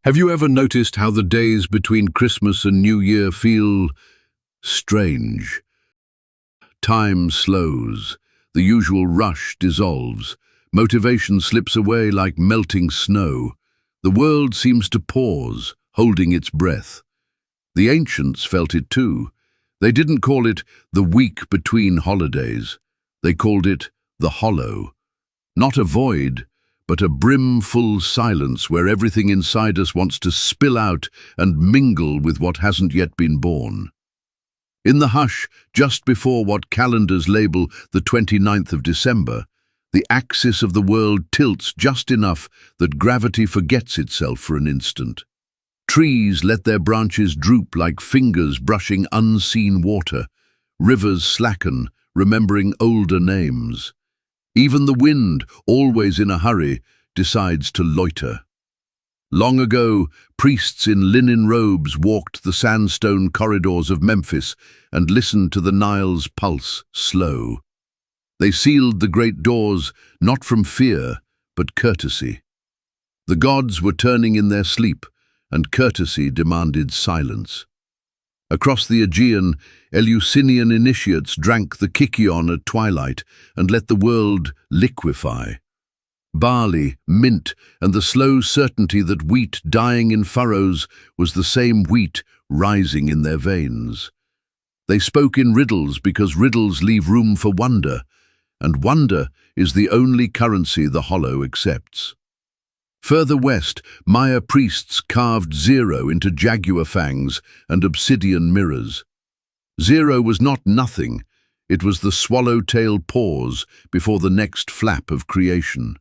Have you ever noticed how the days between Christmas and New Year feel strange? Time slows, the usual rush dissolves, motivation slips away like melting snow. The world seems to pause, holding its breath. The ancients felt it too. They didn't call it the week between holidays. They called it the hollow. Not a void, but a brim-full silence where everything inside us wants to spill out and mingle with what hasn't yet been born. In the hush, just before what calendars label the 29th of December, the axis of the world tilts just enough that gravity forgets itself for an instant. Trees let their branches droop like fingers brushing unseen water. Rivers slacken, remembering older names. Even the wind, always in a hurry, decides to loiter. Long ago, priests in linen robes walked the sandstone corridors of Memphis and listened to the Nile's pulse slow. They sealed the great doors not from fear, but courtesy. The gods were turning in their sleep, and courtesy demanded silence. Across the Aegean, Eleusinian initiates drank the kykeon at twilight and let the world liquefy. Barley, mint, and the slow certainty that wheat dying in furrows was the same wheat rising in their veins. They spoke in riddles because riddles leave room for wonder, and wonder is the only currency the hollow accepts. Further west, Maya priests carved zero into jaguar fangs and obsidian mirrors. Zero was not nothing, it was the swallowtail pause before the next flap of creation.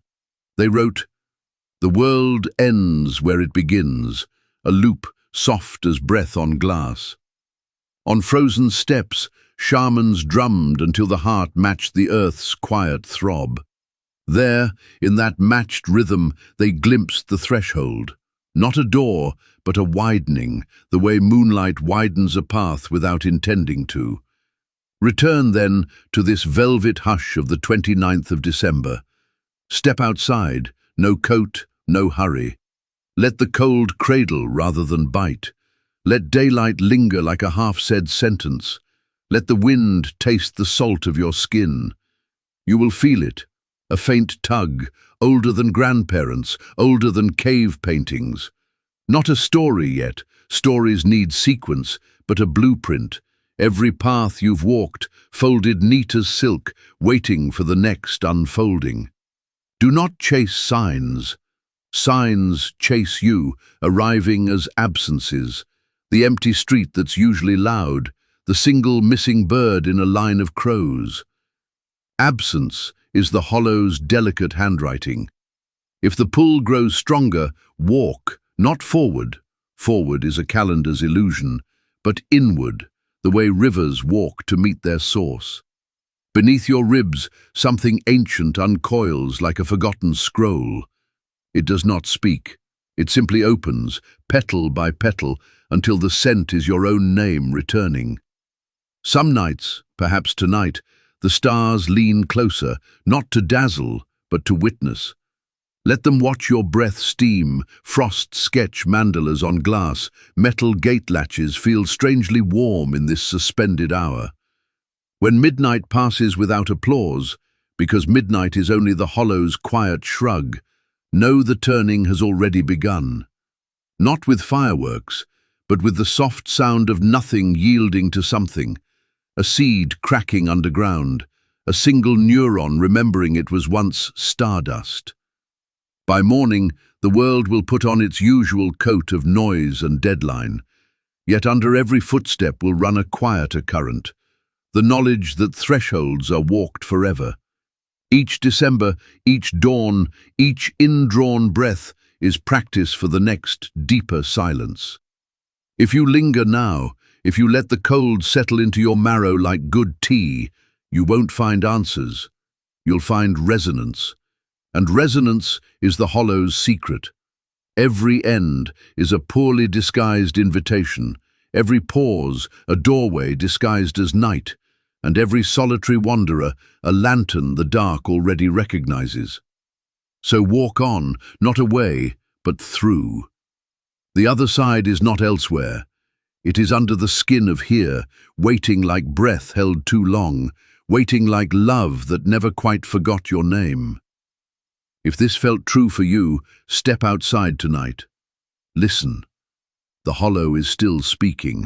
They wrote, "The world ends where it begins, a loop soft as breath on glass." On frozen steps, shamans drummed until the heart matched the earth's quiet throb. There, in that matched rhythm, they glimpsed the threshold. Not a door, but a widening, the way moonlight widens a path without intending to. Return, then, to this velvet hush of the 29th of December. Step outside, no coat, no hurry. Let the cold cradle rather than bite. Let daylight linger like a half-said sentence. Let the wind taste the salt of your skin. You will feel it. A faint tug, older than grandparents, older than cave paintings. Not a story yet, stories need sequence, but a blueprint. Every path you've walked, folded neat as silk, waiting for the next unfolding. Do not chase signs. Signs chase you, arriving as absences. The empty street that's usually loud, the single missing bird in a line of crows. Absence is the hollow's delicate handwriting. If the pull grows stronger, walk, not forward. Forward is a calendar's illusion, but inward, the way rivers walk to meet their source. Beneath your ribs, something ancient uncoils like a forgotten scroll. It does not speak. It simply opens, petal by petal, until the scent is your own name returning. Some nights, perhaps tonight, the stars lean closer, not to dazzle, but to witness. Let them watch your breath steam, frost sketch mandalas on glass, metal gate latches feel strangely warm in this suspended hour. When midnight passes without applause, because midnight is only the hollow's quiet shrug, know the turning has already begun. Not with fireworks, but with the soft sound of nothing yielding to something. A seed cracking underground, a single neuron remembering it was once stardust. By morning, the world will put on its usual coat of noise and deadline, yet under every footstep will run a quieter current, the knowledge that thresholds are walked forever. Each December, each dawn, each indrawn breath is practice for the next deeper silence. If you linger now, if you let the cold settle into your marrow like good tea, you won't find answers. You'll find resonance. And resonance is the hollow's secret. Every end is a poorly disguised invitation, every pause a doorway disguised as night, and every solitary wanderer a lantern the dark already recognizes. So walk on, not away, but through. The other side is not elsewhere. It is under the skin of here, waiting like breath held too long, waiting like love that never quite forgot your name. If this felt true for you, step outside tonight. Listen. The hollow is still speaking.